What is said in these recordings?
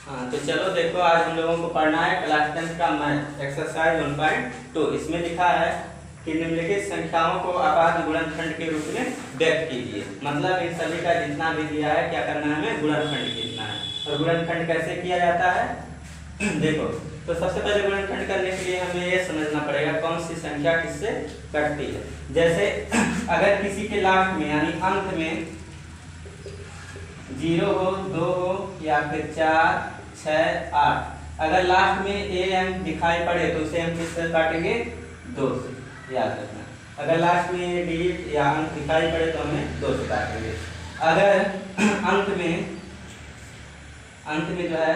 हाँ तो चलो देखो, आज हम लोगों को पढ़ना है क्लास 10 का मैथ एक्सरसाइज 1.2। इसमें लिखा है कि निम्नलिखित संख्याओं को अपाद गुणनखंड के रूप में व्यक्त कीजिए। मतलब इन सभी का जितना भी दिया है क्या करना है, हमें गुणनखंड लिखना है। और गुणनखंड कैसे किया जाता है देखो, तो सबसे पहले गुणनखंड करने के लिए हमें ये समझना पड़ेगा कौन सी संख्या किससे कटती है। जैसे अगर किसी के लास्ट में यानी अंत में 0 हो, 2 हो या फिर 4, 6, 8, अगर लास्ट में AM दिखाई पड़े तो उसे हम किससे काटेंगे, 2 से। याद रखना, अगर लास्ट में डिजिट या अंक दिखाई पड़े तो हमें 2 से काटेंगे। अगर अंत में जो है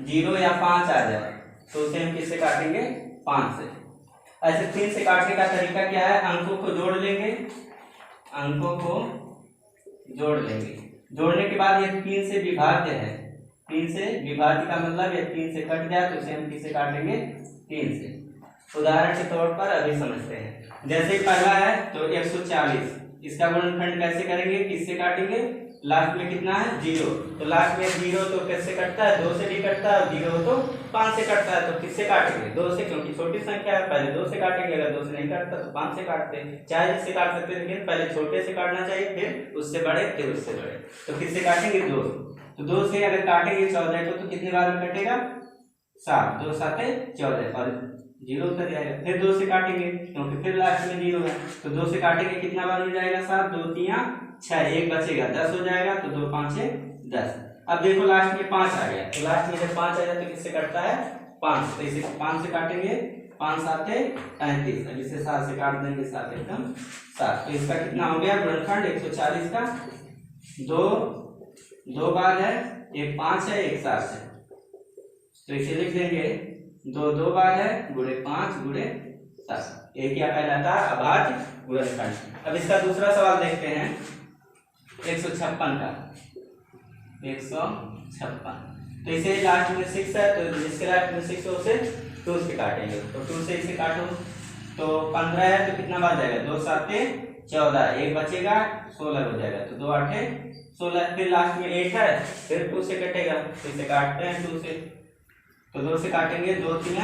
0 या 5 आ जाए तो उसे हम किससे काटेंगे, 5 से। ऐसे 3 से काटने का तरीका क्या है, अंकों को जोड़ लेंगे, जोड़ने के बाद ये 3 से विभाज्य है। 3 से विभाज्य का मतलब ये 3 से कट जाए तो उसे हम किससे काटेंगे, 3 से। उदाहरण के तौर पर अभी समझते हैं। जैसे पहला है तो 140, इसका गुणनखंड कैसे करेंगे, किससे काटेंगे, लास्ट में कितना है 0, तो लास्ट में 0 तो किससे कटता है, 2 से भी कटता है, 0 तो 5 से कटता है, तो किससे काटेंगे, 2 से, क्योंकि छोटी संख्या है पहले 2 से काटेंगे। अगर 2 से नहीं काटता तो 5 से काटते हैं, चाहे जिससे काट सकते हैं, लेकिन पहले छोटे से काटना चाहिए, फिर उससे बड़े, फिर उससे बड़े। तो किससे काटेंगे, 2। तो 2 से अगर काटेंगे 14 को तो कितने बार में कटेगा, 7, 2 7 14 और 0 उतर जाएगा। फिर 2 से काटेंगे क्योंकि फिर लास्ट में 0 है, तो 2 से काटेंगे कितना बार मिल जाएगा, 7, 2 3 6, 1 बचेगा, 10 हो जाएगा, तो 2 5 10। अब देखो लास्ट में 5 आ गया, तो लास्ट में जब 5 आ जाए तो किससे कटता है, 5, तो इसे 5 से काटेंगे, 5 7 35। अब इसे 7 से काट देंगे, 7 एकदम 7। तो इसका कितना हो गया गुणनखंड 140 का, 2 बार है, एक 5 है, एक 7 है, तो इसे लिख देंगे 2 बार है, गुणे 5 गुणे 7। ये क्या कहलाता है, अभाज्य गुणनखंड। अब इसका दूसरा सवाल देखते हैं 156 का। 156, तो इसे लास्ट में 6 है, तो जिसके लास्ट में 6 है उसे 2 से काटेंगे, तो 2 से इसे काटो तो 15 है, तो कितना बार जाएगा, 2 7 14, 1 बचेगा, 16 हो जाएगा, तो 2 8 16। फिर लास्ट में 8 है, फिर 2 से कटेगा, तो इसे काटते हैं 2 से, तो 2 से काटेंगे, 2 3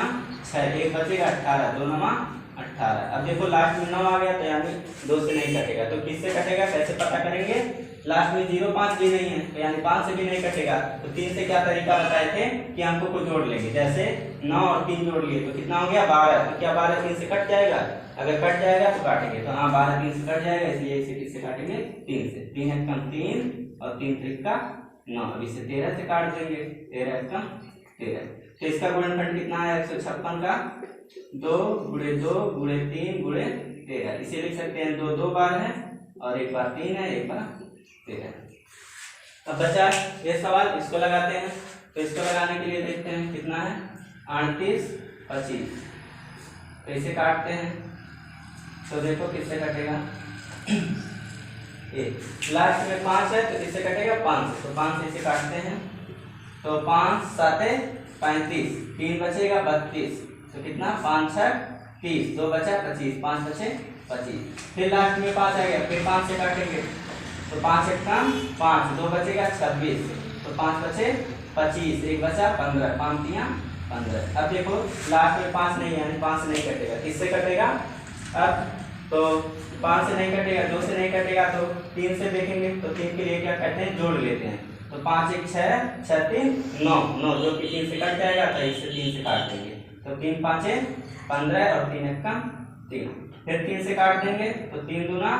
6, 1 बचेगा, 18, 2 9 18। अब देखो लास्ट में 9 आ गया, तो यानी 2 से नहीं कटेगा, तो किससे कटेगा, कैसे पता करेंगे, लास्ट में 0 5 भी नहीं है, तो यानी 5 से भी नहीं कटेगा। तो 3 से क्या तरीका बताए थे कि अंकों को जोड़ लेंगे, जैसे 9 और 3 जोड़ लिए तो कितना हो गया, 12। तो क्या 12 3 से कट जाएगा, अगर कट जाएगा तो काटेंगे, तो हाँ 12 3 से कट जाएगा, इसलिए इसे किससे काटेंगे, 3 से। 3 एकम 3 और 3 3 का 9, अब इसे 13 से काट देंगे, 13 एकम 13। तो इसका गुणनखंड कितना है 156 का, 2 गुणे 2 गुणे 3 गुणे 13। इसे लिख सकते हैं 2 2 बार है और 1 बार 3 है, 1 बार 13। अब बचा ये सवाल, इसको लगाते हैं। तो इसको लगाने के लिए देखते हैं कितना है, 38 25। तो इसे काटते हैं, तो देखो किससे कटेगा, लास्ट में 5 है तो इससे कटेगा 5 से, तो 5 से इसे काटते हैं, तो 5 7 35, 3 बचेगा 32, तो कितना 5 6 30, 2 बचा 25, 5 बचे 25। फिर लास्ट में 5 आ गया, फिर 5 से काटेंगे, तो 5 एक कम 5, 2 बचेगा 26, तो 5 बचे 25, 1 बचा 15, 5 3 15। अब देखो लास्ट में 5 नहीं है, यानी 5 से नहीं कटेगा, किससे कटेगा, अब तो 5 से नहीं कटेगा, 2 से नहीं कटेगा, तो 3 से देखेंगे, तो 3 के लिए क्या करते हैं, जोड़ लेते हैं, तो 5 1 6 6 3 9 9, जो कि 3 से कट जाएगा, तो इससे 3 से काट देंगे, तो 3 5 15 और 3 1 का 3। फिर 3 से काट देंगे, तो 3 दूना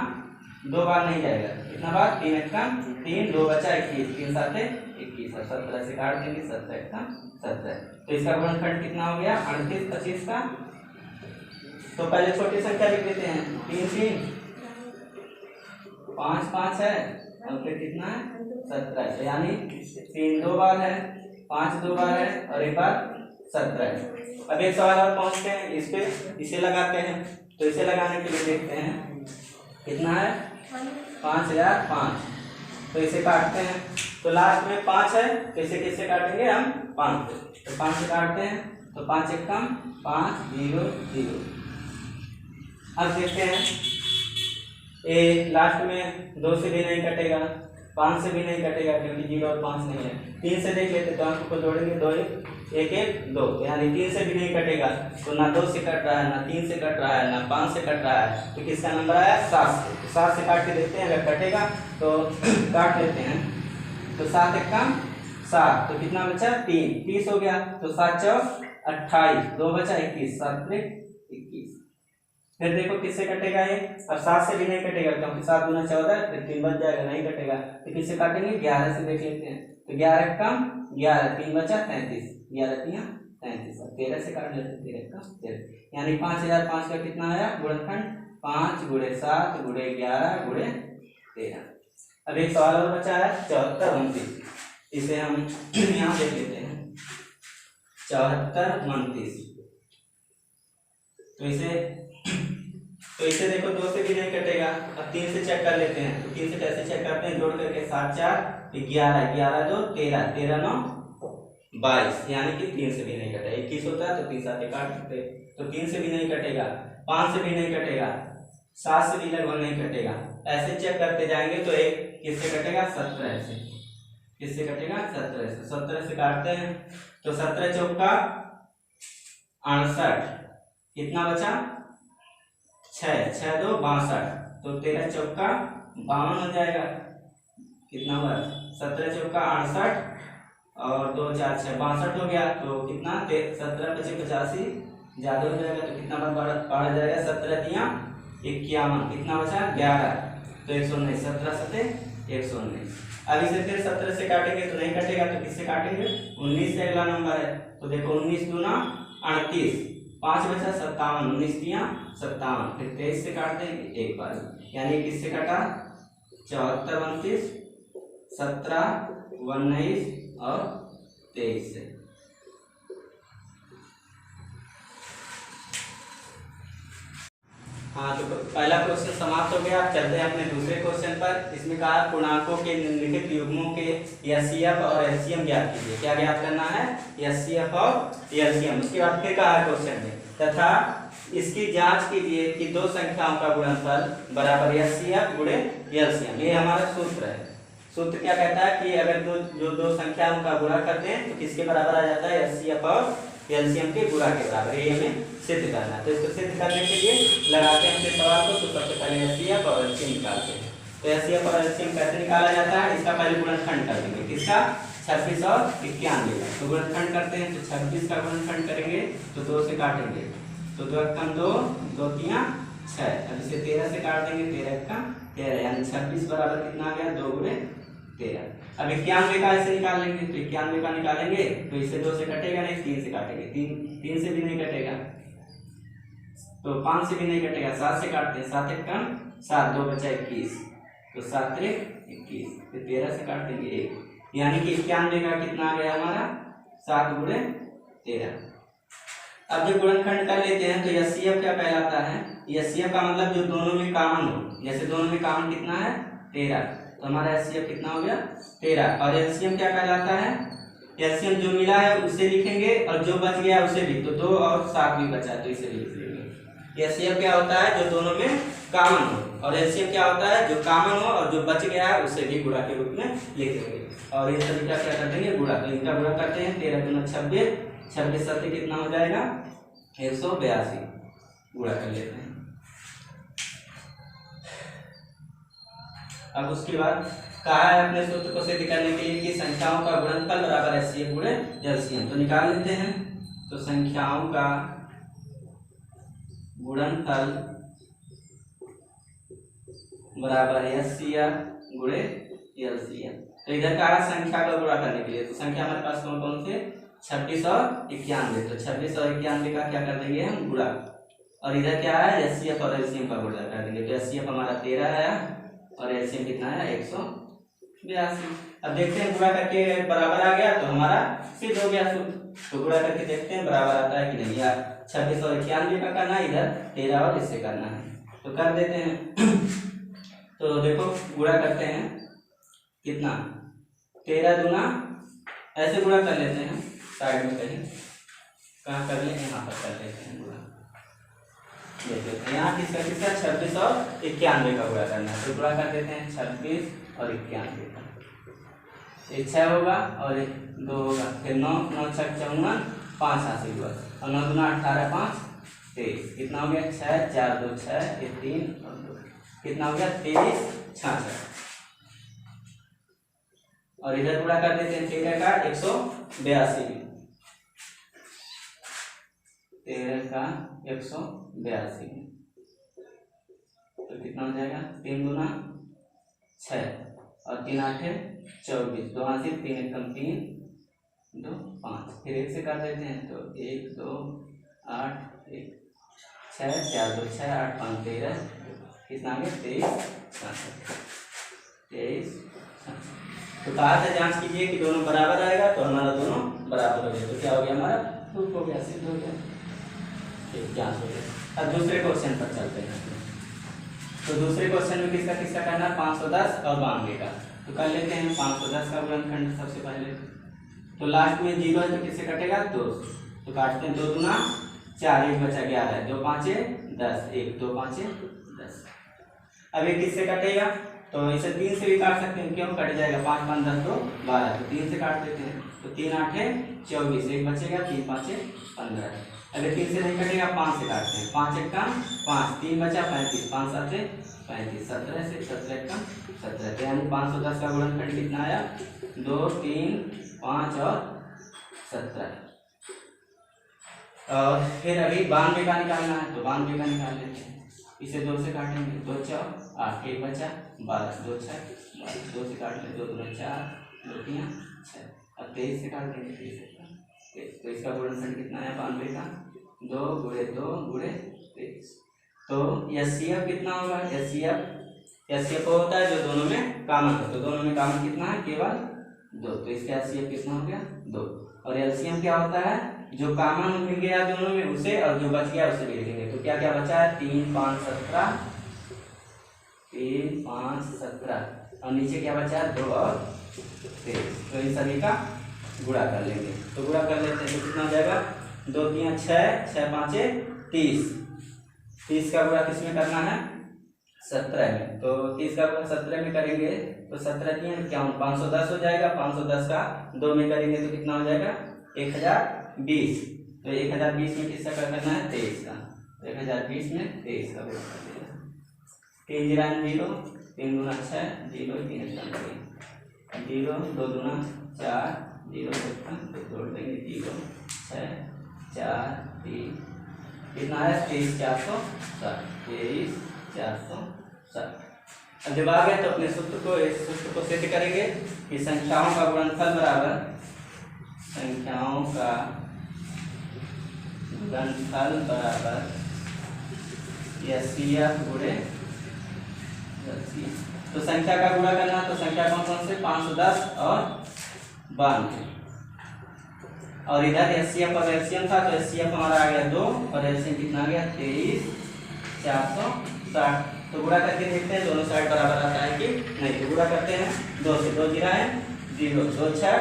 2 बार नहीं जाएगा, कितना बार, 3 1 का 3, 2 बचा 21, 3 7 21 और 17 से काट देंगे, 17 1 का 17। तो इसका गुणनखंड कितना हो गया 38 25 का। तो पहले छोटी संख्या लिख देते हैं, 3 3 5 5 है और फिर कितना है 17, यानी 3 2 बार है, 5 2 बार है और 1 बार 17 है। अब एक सवाल और पहुंचते हैं इस पे, इसे लगाते हैं। तो इसे लगाने के लिए देखते हैं कितना है 5005। तो इसे काटते हैं, तो लास्ट में 5 है, तो इसे किससे काटेंगे हम, 5 से, तो 5 से काटते हैं, तो 5 एक कम 5 0 0। अब देखते हैं, ए लास्ट में 2 से भी नहीं कटेगा, 5 से भी नहीं कटेगा क्योंकि 0 और 5 नहीं है। 3 से देख लेते तो अंक को जोड़ेंगे 2 1 1 2, यानी 3 से भी नहीं कटेगा, तो ना 2 से कट रहा है, ना 3 से कट रहा है, ना 5 से कट रहा है, तो किसका नंबर आया 7 से। तो 7 से काट के देखते हैं, अगर कटेगा तो काट लेते हैं। तो 7 एक कम 7, तो कितना बचा 3, 30 हो गया। तो 7 चौक 28, 2 बचा 21, 7 21। फिर देखो किससे कटेगा ये, अब 7 से भी नहीं कटेगा क्योंकि 7 गुना 14, फिर 3 बच जाएगा, नहीं कटेगा। तो किससे काटेंगे 11 से देख लेते हैं। तो 11 कम 11, 3 बचा 33, 11 3 33, 13 से काट लेते हैं, 13 कम 13, यानी 5005 का कितना आया गुणनखंड 5 × 7 × 11 × 13। अब एक सवाल और बचा है 74 29, इसे हम यहाँ देख लेते हैं 74 29। तो इसे देखो 2 से भी नहीं कटेगा। अब 3 से चेक कर लेते हैं। तो 3 से कैसे चेक करते हैं, जोड़ करके 7 4 11, 11 2 13, 13 9 22, यानी कि 3 से भी नहीं कटेगा। 21 होता है तो 3 साथ काट सकते, तो 3 से भी नहीं कटेगा, 5 से भी नहीं कटेगा, 7 से भी लगभग नहीं कटेगा। ऐसे चेक करते जाएंगे तो एक किससे कटेगा 17 से, किससे कटेगा 17 से। 17 से काटते हैं तो 17 चौका 68, कितना बचा 6, 6 2 62, तो 13 चौका 52 हो जाएगा। कितना हुआ 17 चौका 68 और 2 4 6 62 हो गया। तो कितना 17 × 5 85, ज्यादा हो जाएगा, तो कितना बढ़ जाएगा 17 3 51, कितना बचा 11, तो 119, 17 7 119। अब इसे फिर 17 से काटेंगे तो नहीं कटेगा, तो किससे काटेंगे 19 से अगला नंबर है। तो देखो 19 दूना 38, 5 बचा 57, 19 3 57, फिर 23 से काट देंगे एक बार, यानी किससे काटा 74 29, 17 19 और 23 से। हाँ, तो पहला क्वेश्चन समाप्त हो गया। चलते हैं अपने दूसरे क्वेश्चन पर। इसमें कहा पूर्णांकों के निम्नलिखित युग्मों के एचसीएफ और एलसीएम ज्ञात कीजिए। क्या ज्ञात करना है एचसीएफ और एलसीएम। उसके बाद फिर कहा क्वेश्चन में तथा इसकी जांच कीजिए कि दो संख्याओं का गुणनफल बराबर एचसीएफ गुणे एलसीएम। ये हमारा सूत्र है। सूत्र क्या कहता है कि अगर दो संख्याओं का गुणा करते हैं तो किसके बराबर आ जाता है एचसीएफ और एलसीएम के गुणा के बराबर। ये हमें सिद्ध करना है। तो इसको सिद्ध करने के लिए लगाते हैं अपने सवाल को। तो सबसे पहले एचसीएफ और एलसीएम निकालते हैं। तो एचसीएफ और एलसीएम कैसे निकाला जाता है, इसका पहले गुणनखंड कर देंगे। किसका 26 और 91 का। तो गुणनखंड करते हैं तो 26 का गुणनखंड करेंगे तो 2 से काटेंगे तो 2 कम 2 2 3 6। अब इसे 13 से काट देंगे 13 का 13, यानी 26 बराबर कितना आ गया 2 × 13। अब 91 का ऐसे निकाल लेंगे तो 91 का निकालेंगे तो इसे 2 से कटेगा नहीं, 3 से काटेंगे, 3 से भी नहीं कटेगा, तो 5 से भी नहीं कटेगा, 7 से काटते हैं, 7 1 कम 7, 2 बचा 21, तो 7 3 21, फिर 13 से काट देंगे 1, यानी कि 91 का कितना आ गया हमारा 7 × 13। अब जब गुणनखंड कर लेते हैं तो एचसीएफ क्या कहलाता है, एचसीएफ का मतलब जो दोनों में कॉमन हो। जैसे दोनों में कॉमन कितना है 13, तो हमारा एचसीएफ कितना हो गया 13। और एलसीएम क्या कहलाता है, एलसीएम जो मिला है उसे लिखेंगे और जो बच गया उसे भी, तो 2 और 7 भी बचा तो इसे भी लिख लेंगे। एचसीएफ क्या होता है जो दोनों में कॉमन हो, और एलसीएम क्या होता है जो कॉमन हो और जो बच गया है उसे भी गुणा के रूप में लिख देंगे। और ये सभी क्या कर देंगे गुणा, तो इनका गुणा करते हैं 13 दूना 26, 26 7 कितना हो जाएगा 182, गुणा कर लेते हैं। अब उसके बाद कहा है अपने सूत्र को सिद्ध करने के लिए कि संख्याओं का गुणनफल बराबर एचसीएफ गुणे एलसीएम। तो निकाल लेते हैं। तो संख्याओं का गुणनफल बराबर एचसीएफ गुणे एलसीएम। तो इधर का संख्या का गुणा करने के लिए, तो संख्या हमारे पास कौन कौन से 26 और 91, तो 26 और 91 का क्या कर देंगे हम गुणा, और इधर क्या है एचसीएफ और एलसीएम का गुणा कर देंगे। तो एचसीएफ हमारा 13 है और एलसीएम कितना है 182। अब देखते हैं गुणा करके बराबर आ गया तो हमारा सिद्ध हो गया सूत्र। तो गुणा करके देखते हैं बराबर आता है कि नहीं। यार 26 और 91 का करना है, इधर 13 और इससे करना है, तो कर देते हैं। तो देखो गुणा करते हैं कितना 13 दूना, ऐसे गुणा कर लेते हैं साइड में कहीं, कहाँ कर लें यहाँ पर कर लेते हैं गुणा। यहाँ किसका 26 और 91 का गुणा करना है। तो गुणा कर देते हैं 26 और 91 का। एक 6 होगा और एक 2 होगा, फिर 9 9 6 54 5 हासिल हुआ और 9 दूना 18 5 23। कितना हो गया 6 4 2 6 1 3 और 2 कितना हो गया 23 66। और इधर गुणा कर देते हैं 13 का 182, 13 का 182 तो कितना हो जाएगा 3 दूना 6 और 3 8 24, 2 हासिल 3 एकम 3 2 5, फिर 1 से कर देते हैं तो 1 2 8 1 6 4 2 6 8 5 13, कितना आ गया 23 23। तो कहा था जांच कीजिए कि दोनों बराबर आएगा, तो हमारा दोनों बराबर हो गया, तो क्या हो गया हमारा प्रूफ हो गया, सिद्ध हो गया, ठीक जांच हो गया। अब दूसरे क्वेश्चन पर चलते हैं। तो दूसरे क्वेश्चन में किसका किसका करना है 510 और 92 का। तो कर लेते हैं 510 का गुणनखंड सबसे पहले। तो लास्ट में 0 है तो किससे कटेगा 2, तो काटते हैं 2 दूना 4 1 बचा 11 2 5 10 1 2 5 10। अब ये किससे कटेगा, तो इसे 3 से भी काट सकते हैं, क्यों कट जाएगा 5 5 10 2 12, तो 3 से काट देते हैं। तो 3 8 24 1 बचेगा 3 5 15। अगर 3 से नहीं कटेगा 5 से काटते हैं, 5 1 5 3 बचा 35 5 7 35 17 से 17 1 17, तो यानी 510 का गुणनखंड कितना आया 2 3 5 और 17। और फिर अभी 92 का निकालना है, तो 92 का निकाल लेते हैं। इसे 2 से काटेंगे 2 4 8 1 बचा 12 2 6 12, 2 से काट लें 2 2 4 2 3 6 और 23 से काट देंगे 23, तो इसका गुणनखंड कितना है 92 का 2 गुणे 2 गुणे 23। तो एचसीएफ कितना होगा, एचसीएफ होता है जो दोनों में कॉमन है, तो दोनों में कॉमन कितना है केवल 2, तो इसका एचसीएफ कितना हो गया 2। और एलसीएम क्या होता है, जो कॉमन मिल गया दोनों में उसे और जो बच गया उसे ले लेंगे। तो क्या क्या बचा है 3 5 17 3 5 17 और नीचे क्या बचा है 2 और 23, तो इन सभी का गुणा कर लेंगे। तो गुणा कर लेते हैं तो कितना हो जाएगा 2 3 6 6 5 30, 30 का गुणा किसमें करना है 17 में, तो 30 का गुणा 17 में करेंगे तो 17 3 क्या 510 हो जाएगा, 510 का 2 में करेंगे तो कितना हो जाएगा 1020, तो 1020 में किसका करना है 23 का, तो 1020 में 23 का गुणा कर देगा। 3 0 3 दूना 6 0 3 0 2 दूना 4 0 जोड़ देंगे 0 6 4 3 कितना है 23 460 23 460। अब जब आ गया तो अपने सूत्र को इस सूत्र को सिद्ध करेंगे कि संख्याओं का गुणनफल बराबर संख्याओं का गुणनफल बराबर एचसीएफ गुणे एलसीएम। तो संख्या का गुणा करना, तो संख्या कौन कौन से 510 और 92, और इधर एचसीएफ और एलसीएम था, तो एचसीएफ हमारा आ गया 2 और एलसीएम कितना आ गया 23 460। तो गुणा करके देखते हैं दोनों साइड बराबर आता है कि नहीं, तो गुणा करते हैं 2 से 2 जीरा है 0 2 6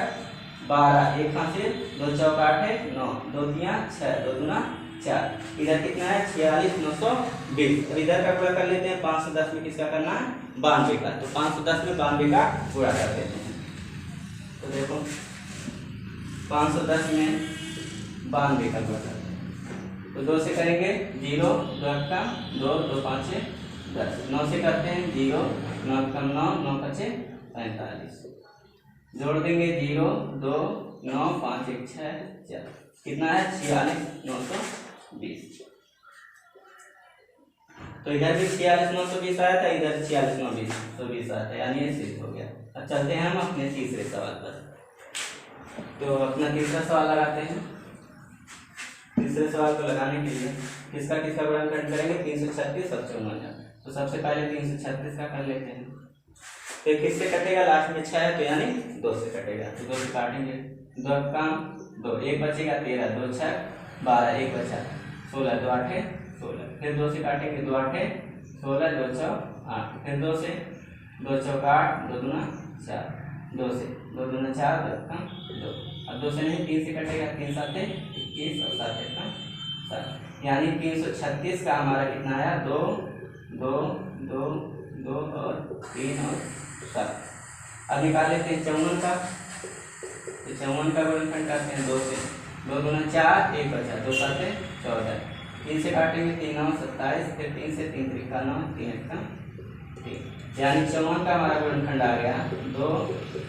12 1 5 2 4 8 9 2 3 6 2 दूना 4, इधर कितना है 46 920। अब इधर का गुणा कर लेते हैं 510 में किसका करना है 92 का, तो 510 में 92 का गुणा कर देते हैं। तो देखो 510 में 92 का गुणा करते हैं, तो 2 से करेंगे 0 2 का 2 2 5 10, 9 से करते हैं 0 9 कम 9 9 5 45, जोड़ देंगे 0 2 9 5 1 6 4, कितना है 46 920। तो इधर भी 46 920 आया था, इधर 46 920 आया था, यानी ये सिद्ध हो गया। अब चलते हैं हम अपने तीसरे सवाल पर। तो अपना तीसरा सवाल लगाते हैं। तीसरे सवाल को लगाने के लिए किसका गुणनखंड करेंगे 336 और 54, तो सबसे पहले 336 का कर लेते हैं। तो किससे कटेगा, लास्ट में 6 है तो यानी 2 से कटेगा, तो 2 से काटेंगे 2 का 2 1 बचेगा 13 2 6 12 1 बचा 16 2 8 16, फिर 2 से काटेंगे 2 8 16 2 4 8, फिर 2 से 2 4 8 2 दूना 4 2 से 2 दूना 4 2 का 2, अब 2 से नहीं 3 से कटेगा 3 7 21 और 7 का 7, यानी 336 का हमारा कितना आया 2 2 2 2 और 3 और 7। अब निकाल लेते हैं 54 का। तो 54 का गुणनखंड करते हैं 2 से, 2 दूना 4, 1 बचा, 2 7 14, 3 से काटेंगे 3 9 27, फिर 3 से 3 3 9 3 1 3, यानी 54 का हमारा गुणनखंड आ गया 2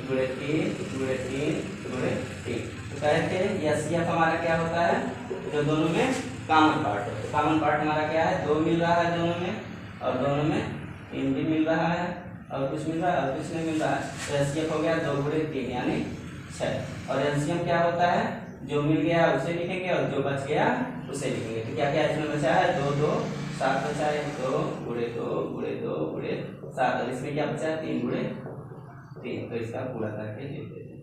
गुणे 3 गुणे 3 गुणे 3। तो कहते हैं एचसीएफ हमारा क्या होता है, जो दोनों में कॉमन पार्ट है। तो कॉमन पार्ट हमारा क्या है, 2 मिल रहा है दोनों में, और दोनों में 3 भी मिल रहा है, और कुछ मिल रहा है और कुछ नहीं मिल रहा है। तो एचसीएफ हो गया 2 गुणे 3 यानी 6। और एलसीएम क्या होता है, जो मिल गया उसे लिखेंगे और जो बच गया उसे लिखेंगे। तो क्या क्या इसमें बचा है, 2 2 7 बचा है, 2 गुणे 2 गुणे 2 गुणे 7, और इसमें क्या बचा है 3 गुणे 3। तो इसका पूरा करके लिख देते हैं।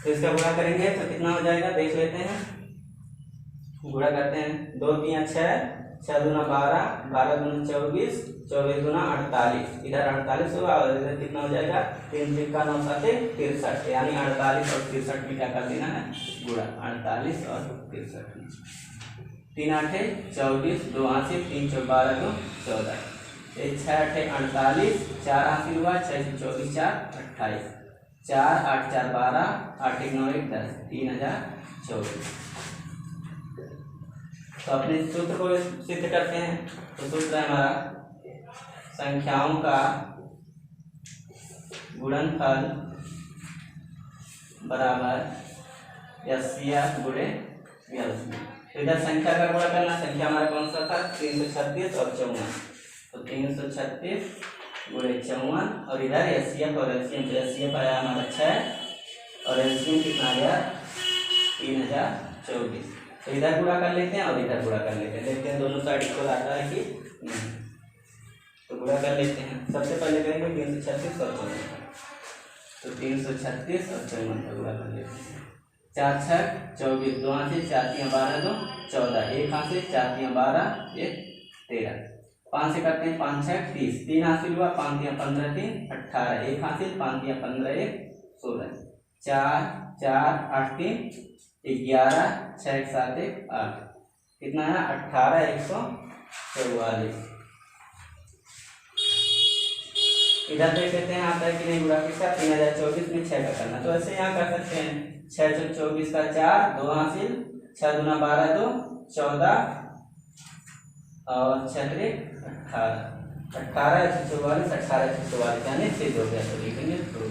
तो इसका गुणा करेंगे तो कितना हो जाएगा, देख लेते हैं। गुणा करते हैं, 2 3 6, 6 दूना 12, 12 दूना 24, 24 दूना 48, इधर 48 होगा और इधर कितना हो जाएगा 3 3 का 9 7 63, यानी 48 और 63 में क्या कर देना है गुणा, 48 और 63, 3 8 24, 2 8 3 4 12 2 14, 6 8 48, 4 हासिल हुआ, 6 24 4 28, 4 8 4 12, 8 1 9 1 10, 3024। तो अपने सूत्र को सिद्ध करते हैं। तो सूत्र है हमारा संख्याओं का गुणनफल बराबर एचसीएफ गुणे एलसीएम। तो इधर संख्या का गुणा करना, संख्या हमारा कौन सा था 336 और 54। तो 336 गुणे 54, और इधर एचसीएफ और एलसीएम। तो एचसीएफ आया हमारा 6 और एलसीएम कितना आया 3024। तो इधर गुणा कर लेते हैं और इधर गुणा कर लेते हैं, देखते हैं दोनों साइड इक्वल आता है कि नहीं। तो गुणा कर लेते हैं, सबसे पहले करेंगे 336 और 54। तो 336 और 54 का गुणा कर लेते हैं। 4 6 24, 2 हाथ से 4 3 12 2 14, 1 हाथ से 4 3 12 1 13, 5 से करते हैं 5 6 30, 3 हासिल हुआ, 5 3 15 3 18, 1 हासिल, 5 3 15 1 16, 4 4 8 3 11, 6 1 7 1 8, कितना है 18 144। इधर देख लेते हैं आता है कि नहीं गुणा किसका, 3024 में 6 का करना। तो ऐसे यहाँ कर सकते हैं, 6 24 का 4, 2 हासिल, 6 दूना 12 2 14, और 6 18, 18 144, 18 144 यानी 6 हो गया। तो लिखेंगे 2।